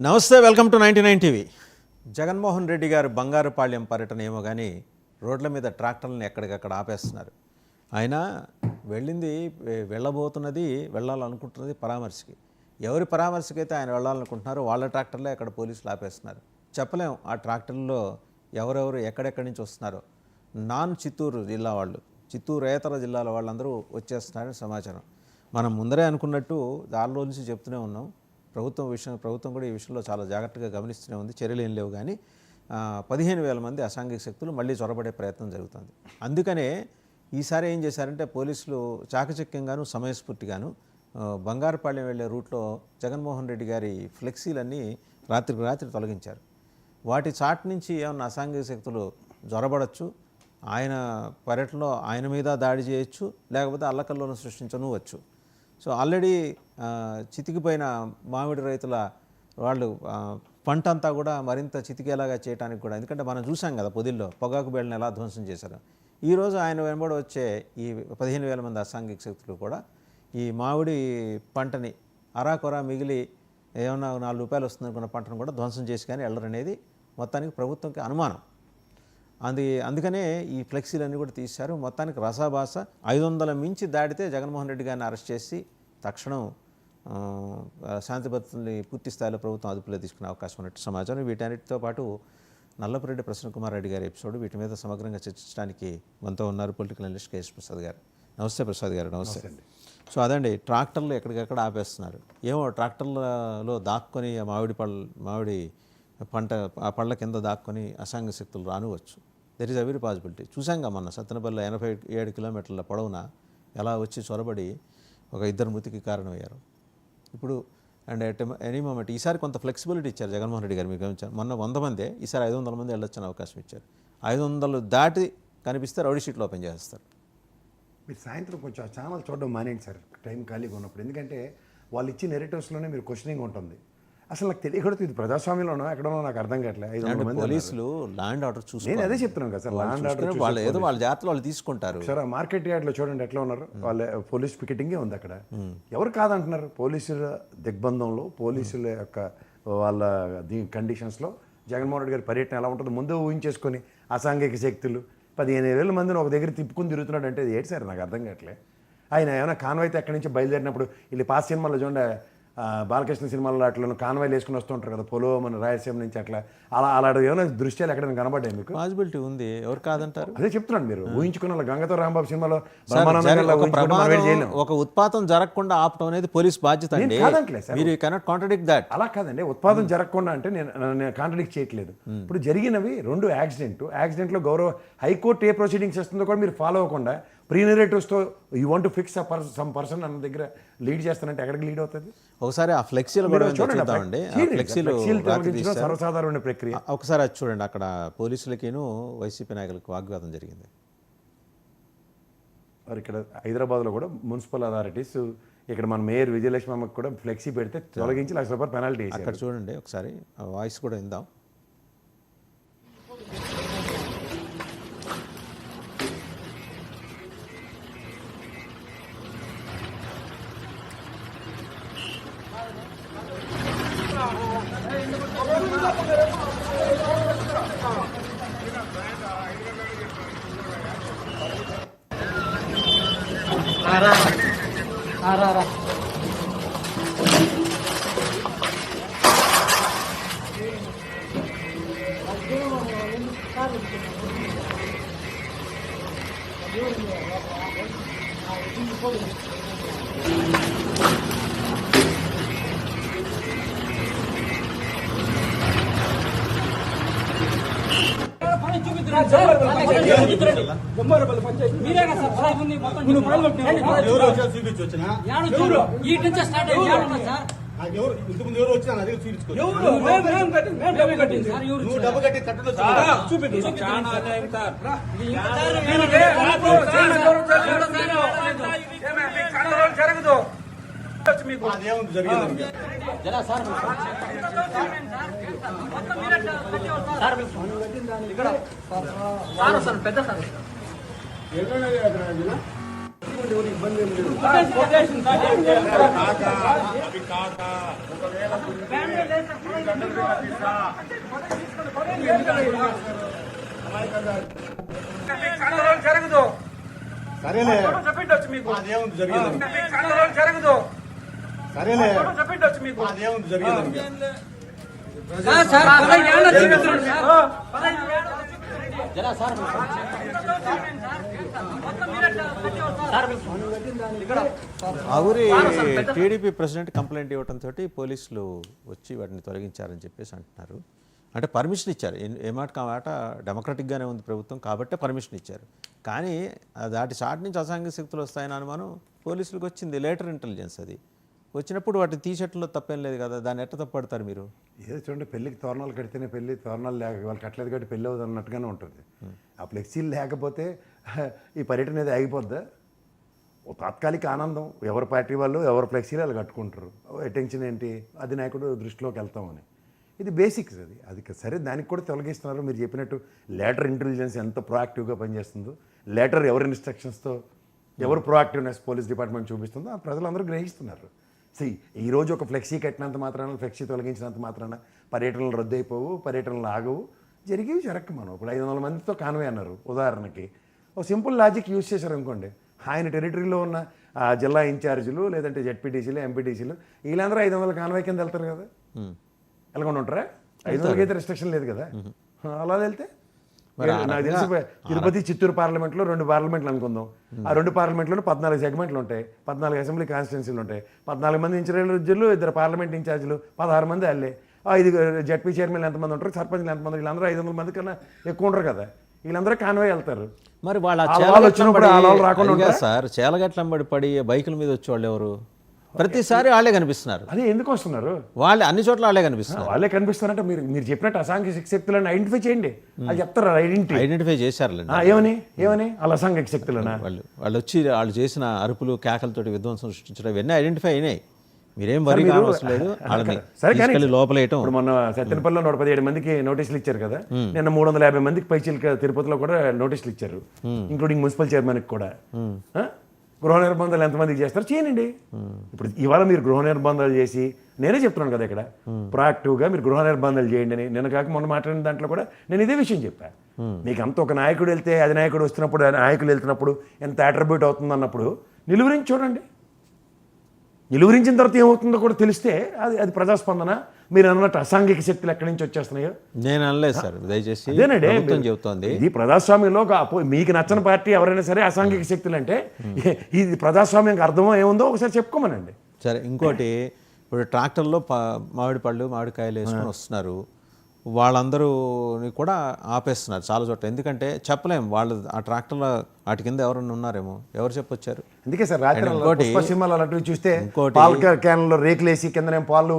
నమస్తే, welcome to 99 TV. Jaganmohan Reddy గారు బంగారుపాళ్యం పర్యటన ఏమో కానీ రోడ్ల మీద ట్రాక్టర్లను ఎక్కడికక్కడ ఆపేస్తున్నారు. ఆయన వెళ్ళాలనుకుంటున్నది పరామర్శకి. ఎవరి పరామర్శకి అయితే ఆయన వెళ్ళాలనుకుంటున్నారో వాళ్ళ ట్రాక్టర్లే అక్కడ పోలీసులు ఆపేస్తున్నారు. చెప్పలేం ఆ ట్రాక్టర్లలో ఎవరెవరు ఎక్కడెక్కడి నుంచి వస్తున్నారో. నాన్ చిత్తూరు జిల్లా వాళ్ళు, చిత్తూరేతర జిల్లాల వాళ్ళందరూ వచ్చేస్తున్నారని సమాచారం. మనం ముందరే అనుకున్నట్టు దారిలో నుంచి చెప్తూనే ఉన్నాం. ప్రభుత్వం కూడా ఈ విషయంలో చాలా జాగ్రత్తగా గమనిస్తూనే ఉంది. చర్యలు ఏం లేవు, కానీ 15,000 మంది అసాంఘిక శక్తులు మళ్ళీ చొరబడే ప్రయత్నం జరుగుతుంది. అందుకనే ఈసారి ఏం చేశారంటే పోలీసులు చాకచక్యంగాను సమయస్ఫూర్తిగాను బంగారుపాళ్యం వెళ్లే రూట్లో జగన్మోహన్ రెడ్డి గారి ఫ్లెక్సీలన్నీ రాత్రికి రాత్రి తొలగించారు. వాటి చాట్ నుంచి ఏమన్నా అసాంఘిక శక్తులు జొరబడచ్చు, ఆయన పర్యటనలో ఆయన మీద దాడి చేయొచ్చు, లేకపోతే అల్లకల్లోను సృష్టించనువచ్చు. సో ఆల్రెడీ చితికిపోయిన మామిడి రైతుల వాళ్ళు పంట అంతా కూడా మరింత చితికేలాగా చేయడానికి కూడా, ఎందుకంటే మనం చూసాం కదా పొదిల్లో పొగాకు బేళ్ళని ఎలా ధ్వంసం చేశారు. ఈరోజు ఆయన వెంబడి వచ్చే ఈ 15,000 మంది అసాంఘిక శక్తులు కూడా ఈ మామిడి పంటని అరాకొరా మిగిలి ఏమన్నా 4 రూపాయలు వస్తుందనుకున్న పంటను కూడా ధ్వంసం చేసి కానీ వెళ్ళరనేది మొత్తానికి ప్రభుత్వంకి అనుమానం. అందుకనే ఈ ఫ్లెక్సీలన్నీ కూడా తీశారు. మొత్తానికి రసాభాస 500 మించి దాటితే జగన్మోహన్ రెడ్డి గారిని అరెస్ట్ చేసి తక్షణం శాంతి భద్రతల్ని పూర్తి స్థాయిలో ప్రభుత్వం అదుపులో తీసుకునే అవకాశం ఉన్నట్టు సమాచారం. వీటన్నిటితో పాటు నల్లపురెడ్డి ప్రసన్నకుమార్ రెడ్డి గారి ఎపిసోడ్, వీటి మీద సమగ్రంగా చర్చించడానికి మనతో ఉన్నారు పొలిటికల్ అనలిస్ట్ కేఎస్ ప్రసాద్ గారు. నమస్తే ప్రసాద్ గారు. నమస్తే. సో అదండి, ట్రాక్టర్లు ఎక్కడికక్కడ ఆపేస్తున్నారు. ఏమో ట్రాక్టర్లలో దాక్కొని మామిడి పంట ఆ పళ్ళ కింద దాక్కొని అసాంఘిక శక్తులు రానువచ్చు. There is every possibility. చూసాంగా మొన్న సత్తెనపల్లిలో 87 కిలోమీటర్ల పొడవున ఎలా వచ్చి చొరబడి ఒక 2 మృతికి కారణమయ్యారు. ఇప్పుడు అండ్ ఎనీ మూమెంట్ ఈసారి కొంత ఫ్లెక్సిబిలిటీ ఇచ్చారు జగన్మోహన్ రెడ్డి గారు. మీకు గమనించారు, మొన్న 100 మందే, ఈసారి 500 మంది వెళ్ళొచ్చని అవకాశం ఇచ్చారు. 500 దాటి కనిపిస్తే రౌడీ షీట్లు ఓపెన్ చేస్తారు. మీరు సాయంత్రం కొంచెం ఆ ఛానల్ చూడడం మానేయండి సార్, టైం ఖాళీగా ఉన్నప్పుడు. ఎందుకంటే వాళ్ళు ఇచ్చిన నెరేటివ్స్లోనే మీరు క్వశ్చనింగ్ ఉంటుంది. అసలు నాకు తెలియకూడదు ఇది ప్రజాస్వామ్యంలోనో ఎక్కడో నాకు అర్థం కావట్లేదు. 500 మంది పోలీసులు ల్యాండ్ ఆర్డర్ చూసి, నేను అదే చెప్తున్నాను కదా సార్, ల్యాండ్ ఆర్డర్ వాళ్ళు ఏదో వాళ్ళ జాగ్రత్తలు వాళ్ళు తీసుకుంటారు. సార్ మార్కెట్ యార్డ్లో చూడండి ఎట్లా ఉన్నారు, వాళ్ళ పోలీస్ పికెటింగే ఉంది అక్కడ. ఎవరు కాదంటున్నారు? పోలీసుల దిగ్బంధంలో, పోలీసుల యొక్క వాళ్ళ కండిషన్స్లో జగన్మోహన్ రెడ్డి గారి పర్యటన ఎలా ఉంటుందో ముందే ఊహించేసుకొని అసాంఘిక శక్తులు 15,000 మందిని ఒక దగ్గర తిప్పుకుని తిరుగుతున్నాడు అంటే ఏంటి సార్, నాకు అర్థం కావట్లే. ఆయన ఏమైనా కాన్వాయ్తో ఎక్కడి నుంచి బయలుదేరినప్పుడు వీళ్ళు పాస్ సినిమాలో చూడండి, బాలకృష్ణ సినిమాల్లో అట్లా కాన్వాయ్లు వేసుకుని వస్తూ ఉంటారు కదా, పొలో మన రాయలసీమ నుంచి అట్లా అలాంటి ఏమైనా దృశ్యాలు ఎక్కడ కనబడ్డాయి మీకు? పాసిబిలిటీ ఉంది, ఎవరు కాదంటారు? అదే చెప్తున్నాను, మీరు ఊహించుకున్న గంగతో రాంబాబు సినిమాలో ఒక ఉత్పాతం జరగకుండా ఆపటం అనేది పోలీస్ బాధ్యత అండి. మీరు కెనాట్ కాంట్రడిక్ట్ దట్. అలా కాదండి, ఉత్పాదం జరగకుండా అంటే నేను కాంట్రడిక్ట్ చేయట్లేదు. ఇప్పుడు జరిగినవి 2 యాక్సిడెంట్లో గౌరవ హైకోర్టు ఏ ప్రొసీడింగ్స్ ఇస్తుందో కూడా మీరు ఫాలో అవ్వకుండా ప్రీనరేటివ్స్తో you want to fix some person అన్న దగ్గర లీడ్ చేస్తానంటే ఎక్కడికి లీడ్ అవుతుంది? ఒకసారి ఆ ఫ్లెక్సీలు కూడా చూడండి, సర్వసాధారణ ప్రక్రియ. ఒకసారి అది చూడండి, అక్కడ పోలీసులకిను వైసీపీ నాయకులకు వాగ్వాదం జరిగింది. మరి ఇక్కడ హైదరాబాద్లో కూడా మున్సిపల్ అథారిటీస్, ఇక్కడ మన మేయర్ విజయలక్ష్మి అమ్మకి కూడా ఫ్లెక్సీ పెడితే తొలగించి ₹1,00,000 పెనాల్టీ. అక్కడ చూడండి ఒకసారి వాయిస్ కూడా విందాం. పెద్ద సార్ జరగదు సరేలే చెప్పిండొచ్చు మీకు అదేముంది జరిగేదానికి జరగదు సరేలే చెప్పిండొచ్చు మీకు అదేముంది జరిగేదానికి ఆవురి టీడీపీ ప్రెసిడెంట్ కంప్లైంట్ ఇవ్వడంతో పోలీసులు వచ్చి వాటిని తొలగించారని చెప్పేసి అంటున్నారు. అంటే పర్మిషన్ ఇచ్చారు, ఏ మాట మాట డెమోక్రటిక్గానే ఉంది ప్రభుత్వం కాబట్టే పర్మిషన్ ఇచ్చారు. కానీ దాటి చాటి నుంచి అసాంఘిక శక్తులు వస్తాయని అనుమానం పోలీసులకు వచ్చింది. లేటర్ ఇంటెలిజెన్స్ అది వచ్చినప్పుడు వాటిని తీసేటంలో తప్పేం లేదు కదా, దాన్ని ఎట్ట తప్పడతారు మీరు? ఏదో చూడండి, పెళ్ళికి తోరణాలు కడితేనే పెళ్ళి, తోరణాలు లేక వాళ్ళు కట్టలేదు కాబట్టి పెళ్ళి అవుతుంది అన్నట్టుగానే ఉంటుంది. ఆ ఫ్లెక్సీలు లేకపోతే ఈ పర్యటన అనేది ఆగిపోద్దా? ఓ తాత్కాలిక ఆనందం, ఎవరి పార్టీ వాళ్ళు ఎవరి ఫ్లెక్సీలు వాళ్ళు కట్టుకుంటారు. అటెన్షన్ ఏంటి, అధినాయకుడు దృష్టిలోకి వెళ్తామని. ఇది బేసిక్స్, అది సరే, దానికి కూడా తొలగిస్తున్నారు. మీరు చెప్పినట్టు లేటర్ ఇంటెలిజెన్స్ ఎంత ప్రొయాక్టివ్గా పనిచేస్తుందో, లేటర్ ఎవరి ఇన్స్ట్రక్షన్స్తో ఎవరు ప్రొయాక్టివ్నెస్ పోలీస్ డిపార్ట్మెంట్ చూపిస్తుందో ఆ ప్రజలందరూ గ్రహిస్తున్నారు. ఈరోజు ఒక ఫ్లెక్సీ కట్టినంత మాత్రాన, ఫ్లెక్సీ తొలగించినంత మాత్రాన పర్యటనలు రద్దు అయిపోవు, పర్యటనలు ఆగవు. జరిగేవి జరగక మనం ఇప్పుడు 500 మందితో కాన్వే అన్నారు ఉదాహరణకి. ఒక సింపుల్ లాజిక్ యూజ్ చేశారు అనుకోండి, ఆయన టెరిటరీలో ఉన్న జిల్లా ఇన్ఛార్జీలు లేదంటే జెడ్పీటీసీలు ఎంపీటీసీలు వీళ్ళందరూ 500 కాన్వే కింద వెళ్తారు కదా, వెళ్ళకుండా ఉంటారా? 500కి అయితే రిస్ట్రిక్షన్ లేదు కదా. అలా వెళ్తే నాకు తెలిసి తిరుపతి చిత్తూరు పార్లమెంట్లో 2 పార్లమెంట్లు అనుకుందాం. ఆ 2 పార్లమెంట్లోనూ 14 సెగ్మెంట్లు ఉంటాయి, 14 అసెంబ్లీ కాన్స్టిట్యున్సీలు ఉంటాయి, 14 మంది ఇన్ఛార్జీలు, 2 పార్లమెంట్ ఇన్ఛార్జీలు, 16 మంది అల్లే. 5 జడ్పీ చైర్మన్లు ఎంతమంది ఉంటారు, సర్పంచ్లు ఎంతమంది, వీళ్ళందరూ 500 మంది కన్నా ఎక్కువ ఉంటారు కదా. వీళ్ళందరూ కాన్వే వెళ్తారు. మరి వాళ్ళ సార్ చేలగట్లంబడి పడి బైకుల మీద వచ్చేవాళ్ళు ఎవరు? ప్రతిసారి వాళ్ళే కనిపిస్తున్నారు. అదే ఎందుకు వస్తున్నారు? వాళ్ళే అన్ని చోట్ల వాళ్ళే కనిపిస్తున్నారు. వాళ్ళే కనిపిస్తారంటే మీరు చెప్పినట్టు అసాంఘిక శక్తులను ఐడెంటిఫై చేయండి, అది చెప్తారు. ఐడెంటిఫై చేశారులేండి. ఏమని వాళ్ళ అసాంఘిక శక్తులనా? వాళ్ళు వచ్చి వాళ్ళు చేసిన అరుపులు కేకలతోటి విధ్వంసం సృష్టించడం ఇవన్నీ ఐడెంటిఫై అయినాయి. మీరేం వరి కావడం లేదు. సరే కానీ లోపలేయటం. ఇప్పుడు మొన్న సత్యనపల్లిలో 117 మందికి నోటీసులు ఇచ్చారు కదా, నిన్న 350 మందికి పైచీలకి తిరుపతిలో కూడా నోటీసులు ఇచ్చారు, ఇంక్లూడింగ్ మున్సిపల్ చైర్మన్కి కూడా. గృహ నిర్బంధాలు ఎంతమందికి చేస్తారు చేయండి. ఇప్పుడు ఇవాళ మీరు గృహ నిర్బంధాలు చేసి, నేనే చెప్తున్నాను కదా ఇక్కడ ప్రొయాక్టివ్గా మీరు గృహ నిర్బంధాలు చేయండి అని. నిన్న కాక మొన్న మాట్లాడిన దాంట్లో కూడా నేను ఇదే విషయం చెప్పాను. మీకు అంత ఒక నాయకుడు వెళ్తే అధినాయకుడు వస్తున్నప్పుడు, నాయకులు వెళ్తున్నప్పుడు ఎంత అట్రిబ్యూట్ అవుతుంది అన్నప్పుడు నిలువరించి చూడండి. నిలువరించిన తర్వాత ఏమవుతుందో కూడా తెలిస్తే అది ప్రజాస్పందన. మీరు అన్నట్టు అసాంఘిక శక్తులు ఎక్కడి నుంచి వచ్చేస్తున్నాయో నేను అనలేదు సార్, దయచేసి అదేనండి చెబుతోంది. ఇది ప్రజాస్వామ్యంలో మీకు నచ్చని పార్టీ ఎవరైనా సరే అసాంఘిక శక్తులు అంటే ఇది ప్రజాస్వామ్యం అర్థమో ఏముందో ఒకసారి చెప్పుకోమనండి. సరే, ఇంకోటి, ఇప్పుడు ట్రాక్టర్లో మామిడి పళ్ళు మామిడికాయలు వేసుకొని వస్తున్నారు, వాళ్ళందరూ కూడా ఆపేస్తున్నారు చాలా చోట్ల. ఎందుకంటే చెప్పలేం వాళ్ళు ఆ ట్రాక్టర్లో వాటి కింద ఎవరన్నా ఉన్నారేమో, ఎవరు చెప్పొచ్చారు. అందుకే సార్ రాత్రి సినిమాలు అలాంటివి చూస్తే పాల క్యాన్లో రేకులేసి కిందనే పాలు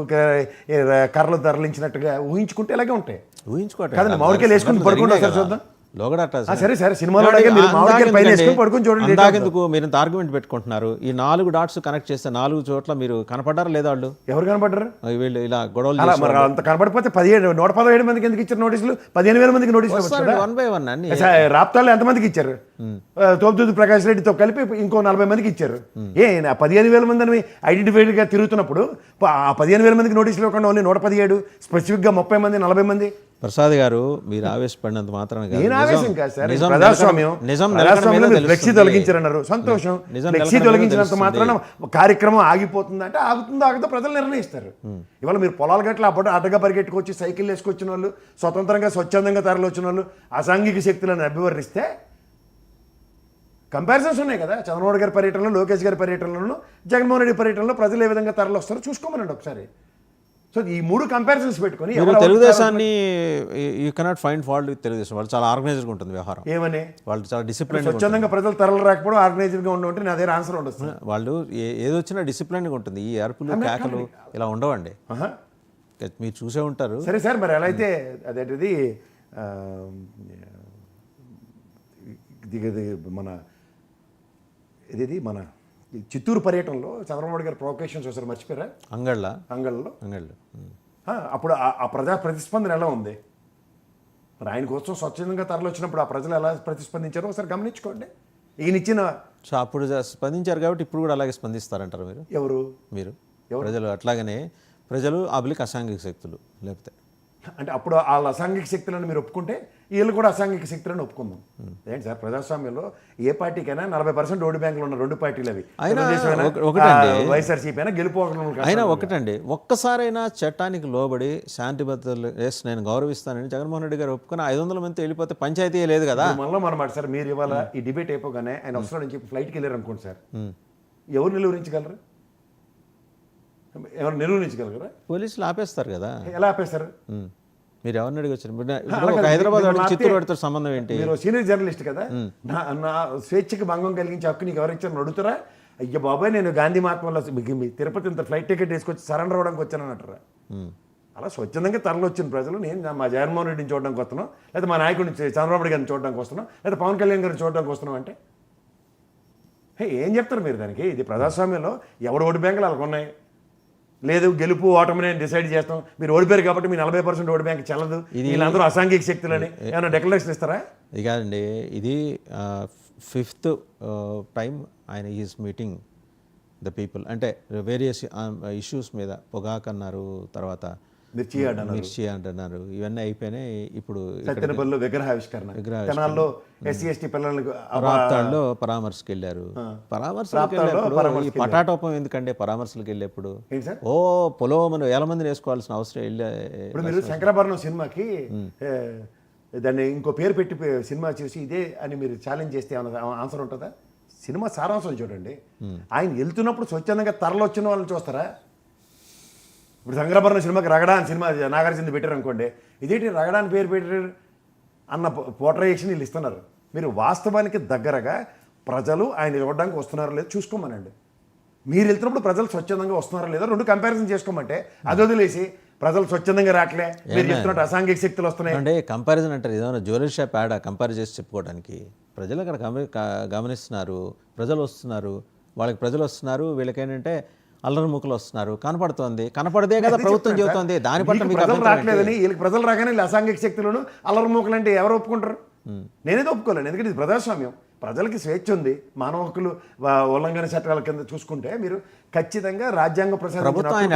కర్రలు తరలించినట్టుగా ఊహించుకుంటే ఇలాగే ఉంటాయి. ఊహించుకోవటం కదా, మామిడికాయలు వేసుకుని పడుకుంటే సార్ చూద్దాం. సరే సరే, సినిమాలో పడుకుని చూడండి. అందాకెందుకు మీరు ఇంత ఆర్గ్యుమెంట్ పెట్టుకుంటున్నారు? ఈ 4 డాట్స్ కనెక్ట్ చేస్తే 4 చోట్ల మీరు కనపడ్డారా లేదా? వాళ్ళు ఎవరు కనపడ్డారు? వీళ్ళు ఇలా గొడవలు అంత కనపడిపోతే 117 మందికి ఎందుకు ఇచ్చారు నోటీసులు? 15,000 మందికి నోటీసులు 1 by 1 అన్ని. రాప్తాల్లో ఎంతమందికి ఇచ్చారు? తోపుదూది ప్రకాష్ రెడ్డితో కలిపి ఇంకో 40 మందికి ఇచ్చారు. 15,000 మంది అని ఐడెంటిఫైడ్ గా తిరుగుతున్నప్పుడు ఆ 15,000 మందికి నోటీసులు ఇవ్వకుండా ఓన్లీ 117, స్పెసిఫిక్ గా 30 మంది 40 మంది. ప్రసాద్ గారు, మీరు ఆవేశపడినంత మాత్రం ఫ్లెక్సీ తొలగించారన్నారు, సంతోషం. ఫ్లెక్సీ తొలగించినంత మాత్రాన కార్యక్రమం ఆగిపోతుంది అంటే ఆగుతుందో ఆగుతో ప్రజలు నిర్ణయిస్తారు. ఇవాళ మీరు పొలాల గట్ల అప్పుడు ఆటగా పరిగెట్టుకొచ్చి సైకిల్ వేసుకొచ్చిన వాళ్ళు, స్వతంత్రంగా స్వచ్ఛందంగా తరలి వచ్చిన వాళ్ళు అసాంఘిక శక్తులను అభివర్ణిస్తే కంపారిజన్స్ ఉన్నాయి కదా. చంద్రబాబు గారి పర్యటనలో, లోకేష్ గారి పర్యటనలో, జగన్మోహన్ రెడ్డి పర్యటనలో ప్రజలు ఏ విధంగా తరలి వస్తారో చూసుకోమనండి ఒకసారి. సో ఈ 3 కంపారిజన్స్ పెట్టుకొని తెలుగుదేశాన్ని you cannot find fault with Telugu Desam. వాళ్ళు చాలా ఆర్గనైజ్డ్గా ఉంటుంది వ్యవహారం. ఏమని వాళ్ళు చాలా డిసిప్లిన్, స్వచ్ఛందంగా ప్రజలు తరలి రాకపోవడం ఆర్గనైజ్డ్గా ఉండడం నా దగ్గర ఆన్సర్ ఉండదు. వాళ్ళు ఏదొచ్చినా డిసిప్లిన్గా ఉంటుంది. ఈ అరుపులు కేకలు ఇలా ఉండవండి, మీరు చూసే ఉంటారు. సరే సార్, మరి ఎలా అయితే అదేంటిది మన చిత్తూరు పర్యటనలో చంద్రబాబు గారి ప్రొవకేషన్స్ ఒకసారి మర్చిపోయారా? అంగళ్ళలో అప్పుడు ఆ ప్రజా ప్రతిస్పందన ఎలా ఉంది? మరి ఆయన కోసం స్వచ్ఛందంగా తరలి వచ్చినప్పుడు ఆ ప్రజలు ఎలా ప్రతిస్పందించారో ఒకసారి గమనించుకోండి. ఈయన ఇచ్చిన సో అప్పుడు స్పందించారు కాబట్టి ఇప్పుడు కూడా అలాగే స్పందిస్తారంటారు మీరు ఎవరు మీరు ప్రజలు అట్లాగనే ప్రజలు అబలిక్ అసాంఘిక శక్తులు లేకపోతే అంటే అప్పుడు వాళ్ళ అసాంఘిక శక్తులను మీరు ఒప్పుకుంటే వీళ్ళు కూడా అసాంఘిక శక్తులను ఒప్పుకుందాం. ఏంటి సార్ ప్రజాస్వామ్యంలో ఏ పార్టీకైనా 40% ఓటు బ్యాంకులు ఉన్న రెండు పార్టీలు అవి అయినా తెలుగుదేశం ఒకటండి. వైఎస్ఆర్సీపీ అయినా గెలుపోవడం అయినా ఒకటండి, ఒక్కసారైనా చట్టానికి లోబడి శాంతి భద్రతలు నేను గౌరవిస్తానని జగన్మోహన్ రెడ్డి గారు ఒప్పుకొని 500 మంది వెళ్ళిపోతే పంచాయతీ లేదు కదా. మనలో మనమాట సార్ మీరు ఇవాళ ఈ డిబేట్ అయిపోగానే ఆయన వస్తున్నాడని చెప్పి ఫ్లైట్కి వెళ్ళారు అనుకోండి సార్, ఎవరు నిలువరించగలరు? ఎవరు నిలువరించగలరా? పోలీసులు ఆపేస్తారు కదా. ఎలా ఆపేస్తారు? మీరు ఎవరిని అడిగొచ్చారు? ఇప్పుడు ఒక హైదరాబాద్ వాడికి చిత్తూరు వాడితో సంబంధం ఏంటి? మీరు సీనియర్ జర్నలిస్ట్ కదా, నా స్వేచ్ఛకి భంగం కలిగించే హక్కు నీకు ఎవరు ఇచ్చారని అడుగుతారా? అయ్యో బాబాయ్ నేను గాంధీ మహాత్మలో మీ తిరుపతి ఇంత ఫ్లైట్ టికెట్ వేసుకొచ్చి సరెండర్ అవ్వడానికి వచ్చానని అంటారా? అలా స్వచ్ఛందంగా తరలి వచ్చిన ప్రజలు నేను మా జగన్మోహన్ రెడ్డిని చూడడానికి వస్తున్నాం, లేదా మా నాయకుడిని చంద్రబాబు గారిని చూడడానికి వస్తున్నాం, లేదా పవన్ కళ్యాణ్ గారిని చూడడానికి వస్తున్నాం అంటే ఏం చెప్తారు మీరు దానికి? ఇది ప్రజాస్వామ్యంలో ఎవరు ఓటు బ్యాంకులు వాళ్ళకు ఉన్నాయి. లేదు గెలుపు ఓటమిని డిసైడ్ చేస్తాం, మీరు ఓడిపోయారు కాబట్టి మీ 40% ఓటు బ్యాంక్ చెల్లదు, వీళ్ళందరూ అసాంఘిక శక్తులని ఏమైనా డిక్లరేషన్ ఇస్తారా? ఇది కాదండి, ఇది 5th టైం ఆయన ఈజ్ మీటింగ్ ద పీపుల్. అంటే వేరియస్ ఇష్యూస్ మీద పొగాకన్నారు, తర్వాత మిర్చి అంటున్నారు, ఇవన్నీ అయిపోయినాయి. ఇప్పుడు సత్యనపల్లిలో విగ్రహావిష్కరణ, తెనాల్లో ఎస్సీ ఎస్టీ పిల్లలకు రాప్తాడులో పరామర్శకు వెళ్ళారు. పరామర్శలకు వెళ్ళేప్పుడు ఈ పటాటోపం ఎందుకంటే పరామర్శలకు వెళ్ళేప్పుడు ఓ పొలం వేల మందిని వేసుకోవాల్సిన అవసరం ఇప్పుడు మీరు శంకరాభరణం సినిమాకి దాన్ని ఇంకో పేరు పెట్టి సినిమా చూసి ఇదే అని మీరు ఛాలెంజ్ చేస్తే ఏమైనా ఆన్సర్ ఉంటుందా? సినిమా సారాంశం చూడండి. ఆయన వెళ్తున్నప్పుడు స్వచ్ఛందంగా తరలి వచ్చిన వాళ్ళని చూస్తారా? ఇప్పుడు శంకరాభరణం సినిమాకి రగడా అని సినిమా నాగార్జున పెట్టారు అనుకోండి, ఇదేంటి రగడా అని పేరు పెట్టారు అన్న పోర్ట్రేషన్ వీళ్ళు ఇస్తున్నారు. మీరు వాస్తవానికి దగ్గరగా ప్రజలు ఆయన చూడడానికి వస్తున్నారో లేదో చూసుకోమనండి. మీరు వెళ్తున్నప్పుడు ప్రజలు స్వచ్ఛందంగా వస్తున్నారో లేదో రెండు కంపారిజన్ చేసుకోమంటే అది వదిలేసి ప్రజలు స్వచ్ఛందంగా రావట్లే, మీరు చెప్తున్నట్టు అసాంఘిక శక్తులు వస్తున్నాయి అంటే కంపారిజన్ అంటారు. ఏదైనా జ్యువెలరీ షాప్ యాడ్ కంపేర్ చేసి చెప్పుకోవడానికి ప్రజలు అక్కడ గమనిస్తున్నారు, ప్రజలు వస్తున్నారు, వాళ్ళకి ప్రజలు వస్తున్నారు, వీళ్ళకేంటంటే అల్లరి ముక్కలు వస్తున్నారు, కనపడుతోంది, కనపడదే కదా ప్రభుత్వం చెబుతోంది. దాని పట్ల మీకు ప్రజలు రావట్లేదని వీళ్ళకి ప్రజలు రాగానే వీళ్ళు అసాంఘిక శక్తులను అల్లరి ముక్కలు అంటే ఎవరు ఒప్పుకుంటారు? నేనేదో ఒప్పుకోలేను, ఎందుకంటే ఇది ప్రజాస్వామ్యం, ప్రజలకి స్వేచ్ఛ ఉంది. మానవ హక్కులు ఉల్లంఘన చట్టాల కింద చూసుకుంటే మీరు ఖచ్చితంగా రాజ్యాంగ ప్రభుత్వం ఆయన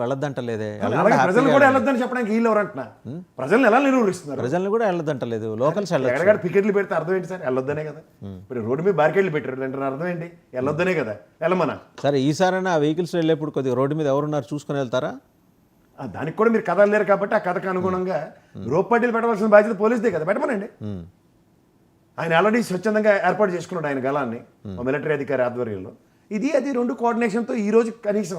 వెళ్ళొద్దంటలేదే. ప్రజలు కూడా వెళ్ళొద్దని చెప్పడానికి వీళ్ళు ఎవరంటున్నా? ప్రజల్ని ఎలా నిరూపిస్తున్నారు? ప్రజల్ని కూడా వెళ్ళొద్దంటలేదు. లోకల్స్ ఎక్కడ పికెట్లు పెడితే అర్థం ఏంటి సార్? వెళ్ళొద్దనే కదా. ఇప్పుడు రోడ్డు మీద బార్కెట్లు పెట్టారు అంటే అర్థం ఏంటి? వెళ్ళొద్దనే కదా. వెళ్ళమన్నా సరే, ఈసారైనా ఆ వెహికల్స్ వెళ్ళేప్పుడు కొద్దిగా రోడ్డు మీద ఎవరున్నారు చూసుకొని వెళ్తారా? దానికి కూడా మీరు కథలు లేరు కాబట్టి ఆ కథకు అనుగుణంగా రోప్ పార్టీలు పెట్టవలసిన బాధ్యత పోలీసుదే కదా, పెట్టమనండి. ఆయన ఆల్రెడీ స్వచ్ఛందంగా ఏర్పాటు చేసుకున్నాడు ఆయన గలాన్ని మిలిటరీ అధికారి ఆధ్వర్యంలో. ఇది అది రెండు కోఆర్డినేషన్తో ఈ రోజు కనీసం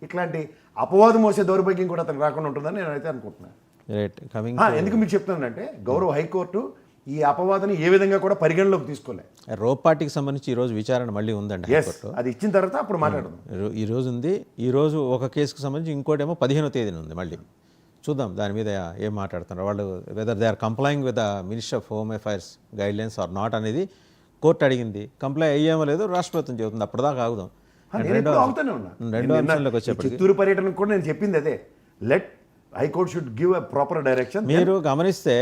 ఇట్లాంటి అపవాదం మోసే దౌర్భాగ్యం కూడా అతను రాకుండా ఉంటుందని నేను అయితే అనుకుంటున్నాను. ఎందుకు మీకు చెప్తున్నానంటే గౌరవ హైకోర్టు ఈ అపవాదాన్ని ఏ విధంగా కూడా పరిగణలోకి తీసుకోలే. రోప్ పార్టీకి సంబంధించి ఈ రోజు విచారణ మళ్ళీ ఉందండి. అది ఇచ్చిన తర్వాత అప్పుడు మాట్లాడదాం. ఈ రోజు ఉంది. ఈ రోజు ఒక కేసుకు సంబంధించి ఇంకోటేమో 15వ తేదీన ఉంది. మళ్ళీ చూద్దాం దాని మీద ఏం మాట్లాడుతున్నారు వాళ్ళు, whether they are complying with the minister of home affairs guidelines or not అనేది కోర్టు అడిగింది. కంప్లై అయ్యేమో లేదో రాష్ట్ర ప్రభుత్వం చెబుతుంది. అప్పటిదాకా ఆగుదాం. రెండో అంశంలోకి వచ్చేప్పటికి చిత్తూరు పర్యటనకు కూడా నేను చెప్పింది అదే, let high court should give a proper direction. మీరు గమనిస్తే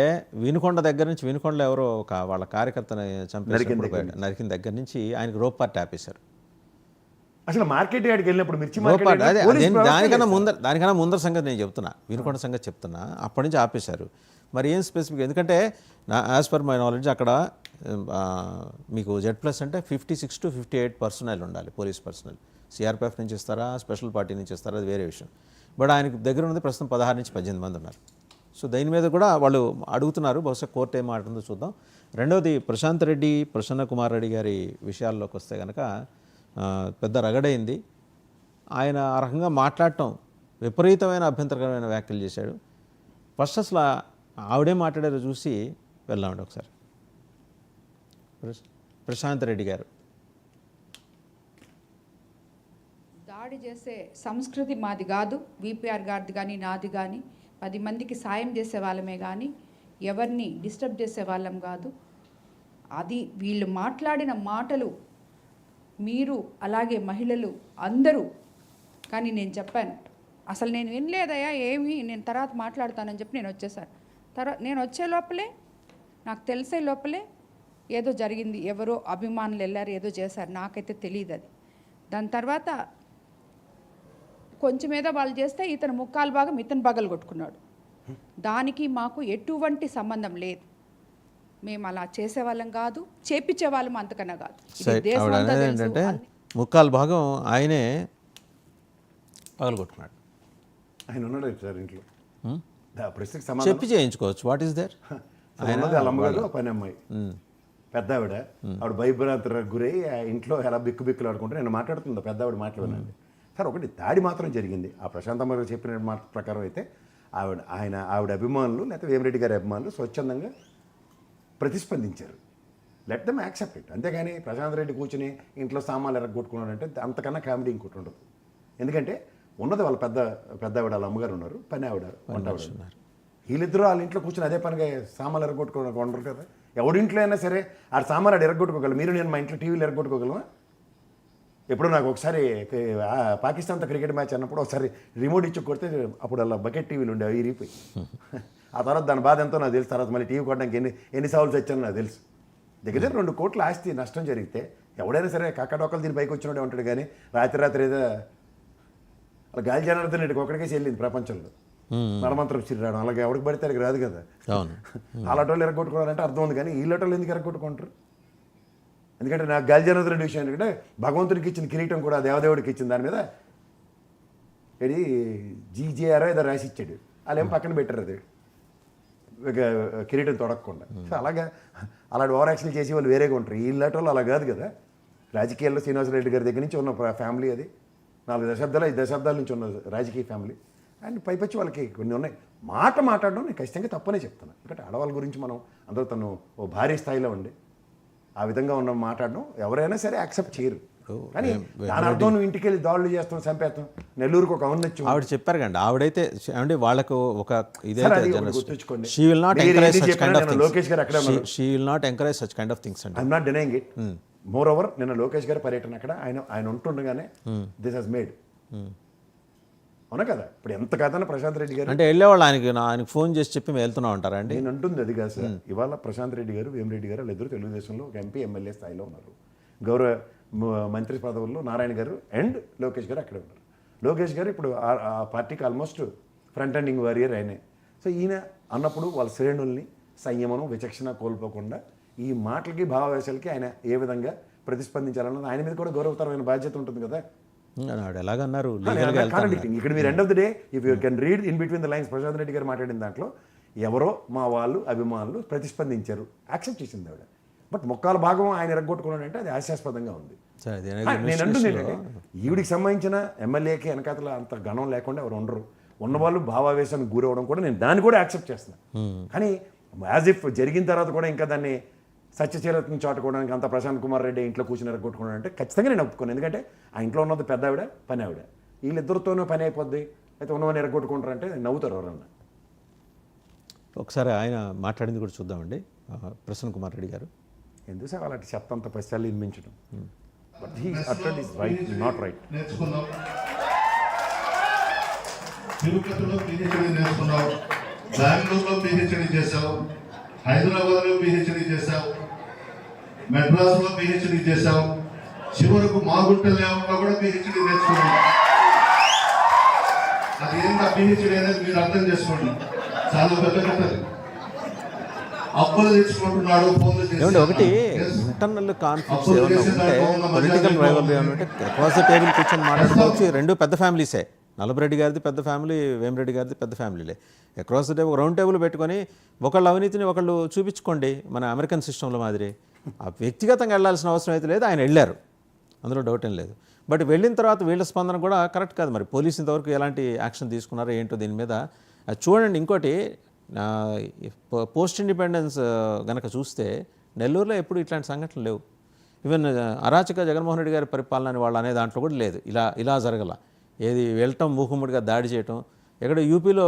వినుకొండ దగ్గర నుంచి, వినుకొండలో ఎవరో ఒక వాళ్ళ కార్యకర్తని నరికిన దగ్గర నుంచి ఆయనకు రోప్ పార్టీ ఆపేశారు. అసలు మార్కెట్ యార్డ్కి వెళ్ళినప్పుడు మిర్చి దానికన్నా ముందర సంగతి నేను చెప్తున్నా, వినుకొండ సంగతి చెప్తున్నా. అప్పటి నుంచి ఆపేశారు. మరి ఏం స్పెసిఫిక్? ఎందుకంటే యాజ్ పర్ మై నాలెడ్జ్ అక్కడ మీకు Z+ అంటే 56 to 58 పర్సనల్ ఉండాలి, పోలీస్ పర్సనల్. సిఆర్పిఎఫ్ నుంచి ఇస్తారా, స్పెషల్ పార్టీ నుంచి ఇస్తారా, అది వేరే విషయం. బట్ ఆయనకు దగ్గర ఉన్నది ప్రస్తుతం 16 నుంచి 18 మంది ఉన్నారు. సో దీని మీద కూడా వాళ్ళు అడుగుతున్నారు. బహుశా కోర్టు ఏం మాట్లాడుతుందో చూద్దాం. రెండవది ప్రశాంత్ రెడ్డి, ప్రసన్న కుమార్ రెడ్డి గారి విషయాల్లోకి వస్తే కనుక పెద్ద రగడైంది. ఆయన ఆ రకంగా మాట్లాడటం విపరీతమైన అభ్యంతరకరమైన వ్యాఖ్యలు చేశాడు. ఫస్ట్ అసలు ఆవిడే మాట్లాడారో చూసి వెళ్దామండి ఒకసారి. ప్రశాంత్ రెడ్డి గారు. దాడి చేసే సంస్కృతి మాది కాదు, విపిఆర్ గారిది కానీ నాది కానీ. 10 మందికి సాయం చేసే వాళ్ళమే కానీ ఎవరిని డిస్టర్బ్ చేసే వాళ్ళం కాదు. అది వీళ్ళు మాట్లాడిన మాటలు మీరు అలాగే మహిళలు అందరూ. కానీ నేను చెప్పాను, అసలు నేను వినలేదయ్యా ఏమి, నేను తర్వాత మాట్లాడతానని చెప్పి నేను వచ్చేసాను. తర్వాత నేను వచ్చే లోపలే, నాకు తెలిసే లోపలే ఏదో జరిగింది, ఎవరో అభిమానులు వెళ్ళారు, ఏదో చేశారు, నాకైతే తెలియదు అది. దాని తర్వాత కొంచెం ఏదో వాళ్ళు చేస్తే ఇతను ముక్కాలు భాగం ఇతను పగలు కొట్టుకున్నాడు. దానికి మాకు ఎటువంటి సంబంధం లేదు. మేము అలా చేసేవాళ్ళం కాదు, చేపించే వాళ్ళం అంతకన్నా కాదు. ఇది సరే, దేశం ఆవిడ అంతా అనేది తెలుసు. ఏంటంటే ముక్కాలు భాగం ఆయనే పగలగొట్టుకున్నాడు. ఆయన ఉన్నాడు సార్ ఇంట్లో. ఆ ప్రశ్నకి చెప్పి సమాధానం చేయించుకోవచ్చు. What is there? ఆయన ఉన్నది వాళ్ళ అమ్మగారు, పని అమ్మాయి, పెద్ద ఆవిడ. ఆవిడ భయభ్రాంతులకు గురై ఆ ఇంట్లో ఎలా బిక్కులు ఆడుకుంటే నేను మాట్లాడుతుందా పెద్ద ఆవిడ మాట్లాడినండి. సార్ ఒకటి దాడి మాత్రం జరిగింది. ఆ ప్రశాంత్ అమ్మ గారు చెప్పిన మాట ప్రకారం అయితే ఆవిడ అభిమానులు లేకపోతే వేమిరెడ్డి గారి అభిమానులు స్వచ్ఛందంగా ప్రతిస్పందించారు. Let them accept it. అంతేగాని ప్రశాంత్ రెడ్డి కూర్చుని ఇంట్లో సామాన్లు ఎరగొట్టుకున్నాడంటే అంతకన్నా కామెడీ ఇంకోటి ఉండదు. ఎందుకంటే ఉన్నది వాళ్ళ పెద్ద ఆవిడ, వాళ్ళ అమ్మగారు ఉన్నారు, పని ఆవిడ, వంట ఆవిడ ఉన్నారు. వీళ్ళిద్దరూ వాళ్ళ ఇంట్లో కూర్చొని అదే పనిగా సామాన్లు ఎరగొట్టుకోవడానికి ఉండరు కదా. ఎవడింట్లో అయినా సరే ఆ సామాన్లు ఆడు ఎరగొట్టుకోగలరు. మీరు నేను మా ఇంట్లో టీవీలు ఎరగొట్టుకోగలమా? ఎప్పుడు నాకు ఒకసారి పాకిస్తాన్తో క్రికెట్ మ్యాచ్ అన్నప్పుడు ఒకసారి రిమోట్ ఇచ్చి కొడితే అప్పుడు అలా బకెట్ టీవీలు ఉండేవి ఇరిగిపోయి. ఆ తర్వాత దాని బాధ ఎంతో నాకు తెలుసు. తర్వాత మళ్ళీ టీవీ కొట్టడానికి ఎన్ని సార్లు వచ్చానో నాకు తెలుసు. దగ్గర 2 కోట్ల ఆస్తి నష్టం జరిగితే ఎవడైనా సరే కక్కడొక్కలు దీని పైకి వచ్చినోడే ఉంటాడు. కానీ రాత్రి ఏదో అలా గాలి జనార్దన్ రెడ్డికి ఒకడికేసి వెళ్ళింది ప్రపంచంలో నడమంత్రం చిరాడు. అలాగే ఎవరికి పడితే అడిగి రాదు కదా. అలాంటి ఎరగొట్టుకోవాలంటే అర్థం ఉంది. కానీ వీళ్ళటోళ్ళు ఎందుకు ఎరగొట్టుకుంటారు? ఎందుకంటే నాకు గాలి జనార్దన్ రెడ్డి విషయం ఏంటంటే భగవంతుడికి ఇచ్చిన కిరీటం కూడా దేవదేవుడికి ఇచ్చిన దాని మీద ఇది జీజేఆర్ ఏదో రాసి ఇచ్చాడు. వాళ్ళు ఏం పక్కన పెట్టారు అది కిరీటం తొడగకుండా. సో అలాంటి ఓవర్ యాక్షన్ చేసి వాళ్ళు వేరేగా ఉంటారు. వీళ్ళటి వాళ్ళు అలా కాదు కదా. రాజకీయాల్లో శ్రీనివాసరెడ్డి గారి దగ్గర నుంచి ఉన్న ఫ్యామిలీ అది 4 దశాబ్దాలు 5 దశాబ్దాల నుంచి ఉన్న రాజకీయ ఫ్యామిలీ. అండ్ పైపచ్చి వాళ్ళకి కొన్ని ఉన్నాయి. మాట్లాడడం నేను ఖచ్చితంగా తప్పనే చెప్తాను. ఎందుకంటే ఆడవాళ్ళ గురించి మనం అందరూ తను ఓ భారీ స్థాయిలో ఉండి ఆ విధంగా ఉన్న మాట్లాడడం ఎవరైనా సరే యాక్సెప్ట్ చేయరు. కానీ దాని అర్థం నువ్వు ఇంటికి వెళ్ళి దాడులు చేస్తాం, చంపేస్తాం. నెల్లూరుకు ఒక ఔన్నత్యం ఆవిడ చెప్పారు కండి. ఆవిడైతే అంటే వాళ్ళకు ఒక ఇదే గుర్తుంచుకోండి. She will not encourage such kind of Lokesh గారు అక్కడ she will not encourage such kind of things. I'm not denying it. More over నిన్న లోకేష్ గారి పర్యటన అక్కడ ఆయన ఉంటుండగానే దిస్ హస్ మేడ్ అవునా కదా. ఇప్పుడు ఎంత కాదన్నా ప్రశాంత్ రెడ్డి గారు అంటే వెళ్ళేవాళ్ళు ఆయనకి ఫోన్ చేసి చెప్పి మేము వెళ్తున్నాం అంటారా అండి? నేను అంటుంది అది కాదు సార్. ఇవాళ ప్రశాంత్ రెడ్డి గారు, వేమిరెడ్డి గారు వాళ్ళిద్దరూ తెలుగుదేశంలో ఒక ఎంపీ ఎమ్మెల్యే స్థాయిలో ఉన్నారు. గౌరవ మంత్రి పదవుల్లో నారాయణ గారు అండ్ లోకేష్ గారు అక్కడే ఉన్నారు. లోకేష్ గారు ఇప్పుడు ఆ పార్టీకి ఆల్మోస్ట్ ఫ్రంట్ ఎండింగ్ వారియర్ ఆయనే. సో ఈయన అన్నప్పుడు వాళ్ళ శ్రేణుల్ని సంయమనం విచక్షణ కోల్పోకుండా ఈ మాటలకి భావావేశాలకి ఆయన ఏ విధంగా ప్రతిస్పందించాలన్నది ఆయన మీద కూడా గౌరవతరమైన బాధ్యత ఉంటుంది కదా. ఎలాగన్నారు ఇక్కడ మీరు end of the day if you can read in between the lines Prashant Reddy గారు మాట్లాడిన దాంట్లో ఎవరో మా వాళ్ళు అభిమానులు ప్రతిస్పందించారు, యాక్సెప్ట్ చేసింది ఆవిడ. బట్ మొక్కల భాగం ఆయన ఎరగొట్టుకున్నాడంటే అది హాస్యాస్పదంగా ఉంది. నేను అంటుంది ఏంటంటే ఈవిడికి సంబంధించిన ఎమ్మెల్యేకి వెనకాతల అంత గణం లేకుండా ఎవరు ఉండరు. ఉన్నవాళ్ళు భావావేశానికి గురవడం కూడా నేను దాన్ని కూడా యాక్సెప్ట్ చేస్తున్నాను. కానీ యాజ్ ఇఫ్ జరిగిన తర్వాత కూడా ఇంకా దాన్ని సత్యచీరత్ని చాటుకోవడానికి అంత ప్రశాంత్ కుమార్ రెడ్డి ఇంట్లో కూర్చుని ఎరగొట్టుకున్నాడు అంటే ఖచ్చితంగా నేను ఒప్పుకోను. ఎందుకంటే ఆ ఇంట్లో ఉన్నది పెద్ద ఆవిడ, పని ఆవిడ. వీళ్ళిద్దరితోనూ పని అయిపోద్ది. అయితే ఉన్నవన్నీ ఎరగొట్టుకుంటారంటే నవ్వుతారు ఎవరన్నా. ఒకసారి ఆయన మాట్లాడింది కూడా చూద్దామండి. ప్రసన్న కుమార్ రెడ్డి గారు ఎందుకు సార్ అలాంటి చెత్తంత పైసలు నిర్మించడం. But he attend is right, not right. నేర్చుకున్నాం. తిరుపతిలో పిహెచ్డీ నేర్చుకున్నావు, బెంగళూరులో పిహెచ్డీ చేశావు, హైదరాబాద్లో పిహెచ్డీ చేశావు, మెడ్రాస్లో పిహెచ్డీ చేశావు, చివరకు మాగుంట లేఅవుట్లో కూడా పిహెచ్డీ నేర్చుకున్నావు. అది ఏంటా పిహెచ్డీ అనేది మీరు అర్థం చేసుకోండి. చాలా పెద్ద కథ. అప్పులు తెచ్చుకుంటున్నాడు, ఫోన్లు ఏమంటే ఒకటి ఇంటర్నల్ కాన్ఫ్లిక్ట్స్ ఏమన్నా ఉంటే పొలిటికల్ రైవల్రీ ఏమంటే అక్రాస్ ద టేబుల్ కూర్చొని మాట్లాడుకోవచ్చు. 2 పెద్ద ఫ్యామిలీసే. నల్లబరెడ్డి గారిది పెద్ద ఫ్యామిలీ, వేమిరెడ్డి గారిది పెద్ద ఫ్యామిలీలే. Across the table round table పెట్టుకొని ఒకళ్ళు అవినీతిని ఒకళ్ళు చూపించుకోండి. మన అమెరికన్ సిస్టంలో మాదిరి ఆ వ్యక్తిగతంగా వెళ్ళాల్సిన అవసరం అయితే లేదు. ఆయన వెళ్ళారు, అందులో డౌట్ ఏం లేదు. బట్ వెళ్ళిన తర్వాత వీళ్ళ స్పందన కూడా కరెక్ట్ కాదు. మరి పోలీసు ఇంతవరకు ఎలాంటి యాక్షన్ తీసుకున్నారో ఏంటో దీని మీద చూడండి. ఇంకోటి పోస్ట్ ఇండిపెండెన్స్ గనక చూస్తే నెల్లూరులో ఎప్పుడు ఇట్లాంటి సంఘటనలు లేవు. ఈవెన్ అరాచక జగన్మోహన్ రెడ్డి గారి పరిపాలన వాళ్ళు అనే దాంట్లో కూడా లేదు. ఇలా జరగల. ఏది వెళ్ళటం, మూకుమ్మడిగా దాడి చేయటం. ఎక్కడ యూపీలో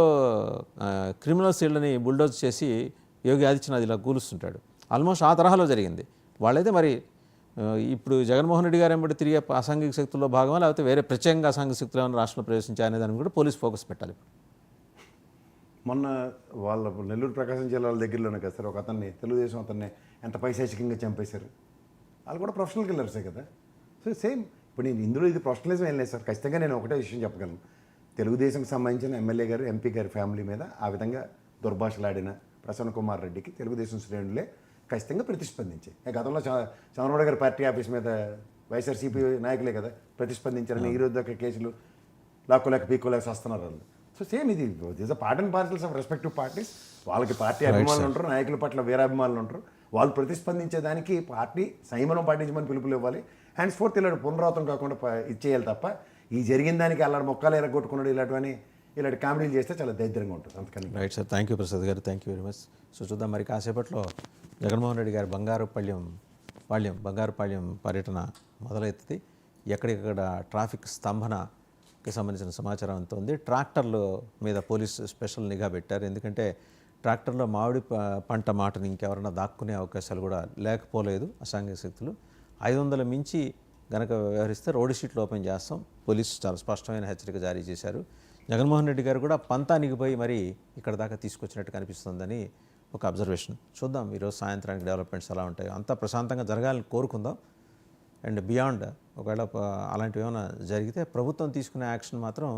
క్రిమినల్ సీల్డ్ని బుల్డోజ్ చేసి యోగి ఆదిత్యనాథ్ ఇలా కూలుస్తుంటాడు. ఆల్మోస్ట్ ఆ తరహాలో జరిగింది. వాళ్ళైతే మరి ఇప్పుడు జగన్మోహన్ రెడ్డి గారు ఎంబడి తిరిగే అసాంఘిక శక్తుల్లో భాగమా లేకపోతే వేరే ప్రత్యేకంగా అసాంఘిక శక్తులు ఏమైనా రాష్ట్రంలో ప్రవేశించాయనే దాన్ని కూడా పోలీసు ఫోకస్ పెట్టాలి. మొన్న వాళ్ళ నెల్లూరు ప్రకాశం జిల్లాల దగ్గరలోనే కదా సార్ ఒక అతన్ని తెలుగుదేశం అతన్ని ఎంత పైశాచికంగా చంపేశారు. వాళ్ళు కూడా ప్రొఫెషనల్ కిల్లర్సే కదా. సో సేమ్ ఇప్పుడు నేను ఇందులో ఇది ప్రొఫెషనలిజం ఏం లేదు సార్. ఖచ్చితంగా నేను ఒకటే విషయం చెప్పగలను, తెలుగుదేశంకి సంబంధించిన ఎమ్మెల్యే గారు, ఎంపీ గారి ఫ్యామిలీ మీద ఆ విధంగా దుర్భాషలాడిన ప్రసన్న కుమార్ రెడ్డికి తెలుగుదేశం శ్రేణులే ఖచ్చితంగా ప్రతిస్పందించాయి. గతంలో చంద్రబాబు గారి పార్టీ ఆఫీస్ మీద వైఎస్ఆర్సీపీ నాయకులే కదా ప్రతిస్పందించారని ఈ రోజు దాకా కేసులు లాక్కోలేక పీక్కోలేక వస్తున్నారు వాళ్ళు. సో సేమ్ ఇది is a part and parcels of respective parties. వాళ్ళకి పార్టీ అభిమానులు ఉంటారు, నాయకుల పట్ల వీరాభిమానులు ఉంటారు. వాళ్ళు ప్రతిస్పందించేదానికి పార్టీ సంయమనం పాటించమని పిలుపులు ఇవ్వాలి. హ్యాండ్స్ ఫోర్త్ ఇలాంటి పునరావృతం కాకుండా ఇచ్చేయాలి తప్ప ఈ జరిగిన దానికి అలాంటి మొక్కలు ఎరగొట్టుకున్నాడు ఇలాంటి కామెడీలు చేస్తే చాలా దరిద్రంగా ఉంటుంది. అందుకని right sir, thank you Prasad garu, thank you very much. So చూద్దాం మరి కాసేపట్లో జగన్మోహన్ రెడ్డి గారి బంగారుపాళ్యం పర్యటన మొదలవుతుంది. ఎక్కడికక్కడ ట్రాఫిక్ స్తంభనకి సంబంధించిన సమాచారం అంతా ఉంది. ట్రాక్టర్ల మీద పోలీసు స్పెషల్ నిఘా పెట్టారు. ఎందుకంటే ట్రాక్టర్లో మామిడి పంట మాటని ఇంకెవరైనా దాక్కునే అవకాశాలు కూడా లేకపోలేదు. అసాంఘిక శక్తులు 500 మించి గనక వ్యవహరిస్తే రోడ్డు షీట్లు ఓపెన్ చేస్తాం, పోలీసు చాలా స్పష్టమైన హెచ్చరిక జారీ చేశారు. జగన్మోహన్ రెడ్డి గారు కూడా పంతానికి పోయి మరి ఇక్కడ దాకా తీసుకొచ్చినట్టు కనిపిస్తుందని ఒక అబ్జర్వేషన్. చూద్దాం ఈరోజు సాయంత్రానికి డెవలప్మెంట్స్ ఎలా ఉంటాయో. అంతా ప్రశాంతంగా జరగాలని కోరుకుందాం. అండ్ బియాండ్ ఒకవేళ అలాంటివి ఏమైనా జరిగితే ప్రభుత్వం తీసుకునే యాక్షన్ మాత్రం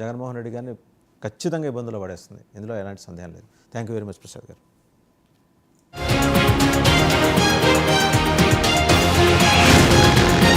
జగన్మోహన్ రెడ్డి గారిని ఖచ్చితంగా ఇబ్బందులు పడేస్తుంది. ఇందులో ఎలాంటి సందేహం లేదు. Thank you very much Prasad గారు.